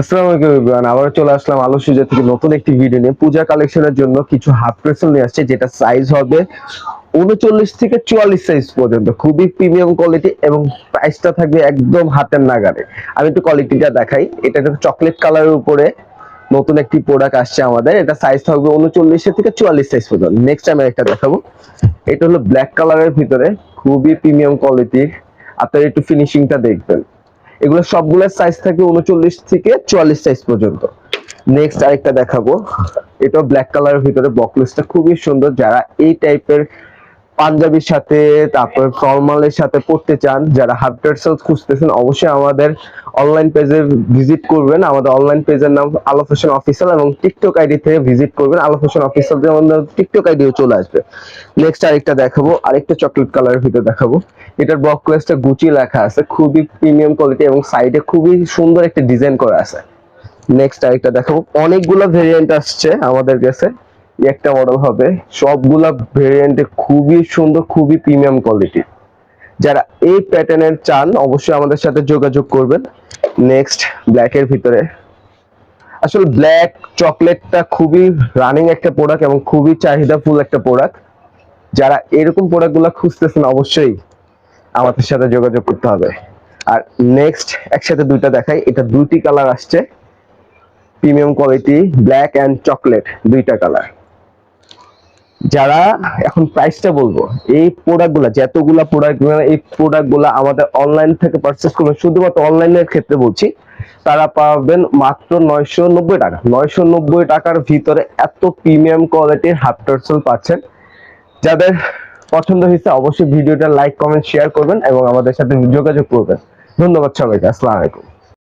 আসসালামু আলাইকুম এভরিওয়ান, আবার চলে আসলাম আলো সজ্জা থেকে নতুন একটি ভিডিও নিয়ে। পূজা কালেকশনের জন্য কিছু হাফ ড্রেস নিয়ে আসছে, যেটা সাইজ হবে 39 থেকে 44 সাইজ পর্যন্ত। খুবই প্রিমিয়াম কোয়ালিটি এবং প্রাইসটা থাকবে একদম হাতের নাগালে। আমি একটু কোয়ালিটিটা দেখাই। এটা একটা চকলেট কালারের উপরে নতুন একটি প্রোডাক্ট আসছে আমাদের। এটা সাইজ থাকবে 39 থেকে 44 সাইজ পর্যন্ত। নেক্সট আমি একটা দেখাবো। এটা হলো ব্ল্যাক কালারের ভিতরে, খুবই প্রিমিয়াম কোয়ালিটির। আপনারা একটু ফিনিশিংটা দেখবেন। এগুলো সবগুলোর সাইজ থাকে 39 থেকে 44 সাইজ পর্যন্ত। নেক্সট আরেকটা দেখাবো। এটা ব্ল্যাক কালারের ভিতরে বকলেসটা খুবই সুন্দর। যারা এই টাইপের পাঞ্জাবির সাথে তারপর ফর্মালের সাথে পড়তে চান, যারা হাফ টার্সেল খুঁজতেছেন, অবশ্যই আমাদের অনলাইন পেজে ভিজিট করবেন। আমাদের অনলাইন পেজের নাম আলো ফ্যাশন অফিসিয়াল এবং টিকটক আইডি থেকে ভিজিট করবেন আলো ফ্যাশন অফিসিয়াল, আমাদের টিকটক আইডিও চলে আসবে। নেক্সট আরেকটা দেখাবো, আরেকটা চকলেট কালারের ভিতরে দেখাবো। এটার বকলেসটা গুচি লেখা আছে, খুবই প্রিমিয়াম কোয়ালিটি এবং সাইডে খুবই সুন্দর একটা ডিজাইন করা আছে। নেক্সট আরেকটা দেখাবো। অনেকগুলো ভেরিয়েন্ট আসছে আমাদের কাছে, একটা মডেল হবে। সবগুলা ভেরিয়েন্টে খুবই সুন্দর, খুবই প্রিমিয়াম কোয়ালিটি। যারা এই প্যাটার্নের চান অবশ্যই আমাদের সাথে যোগাযোগ করবেন। নেক্সট ব্ল্যাক এর ভিতরে, আসলে ব্ল্যাক চকলেটটা খুবই রানিং একটা প্রোডাক্ট এবং খুবই চাহিদাফুল একটা প্রোডাক্ট। যারা এরকম প্রোডাক্টগুলো খুঁজতেছেন অবশ্যই আমাদের সাথে যোগাযোগ করতে হবে। আর নেক্সট একসাথে দুইটা দেখাই। এটা দুইটি কালার আসছে, premium quality, black and chocolate, দুইটা কালার। যারা এখন প্রাইসটা বলবো, এই প্রোডাক্টগুলো যতগুলা এই প্রোডাক্টগুলো আমাদের অনলাইন থেকে পারচেজ করবেন, শুধুমাত্র অনলাইনের ক্ষেত্রে বলছি, তারা পাবেন মাত্র 990 টাকা। 990 টাকার ভিতরে এত প্রিমিয়াম কোয়ালিটির হাফ টার্সেল পাচ্ছেন। যাদের পছন্দ হয়েছে অবশ্যই ভিডিওটা লাইক কমেন্ট শেয়ার করবেন এবং আমাদের সাথে যোগাযোগ করবেন। ধন্যবাদ সবাইকে। আসসালামু আলাইকুম।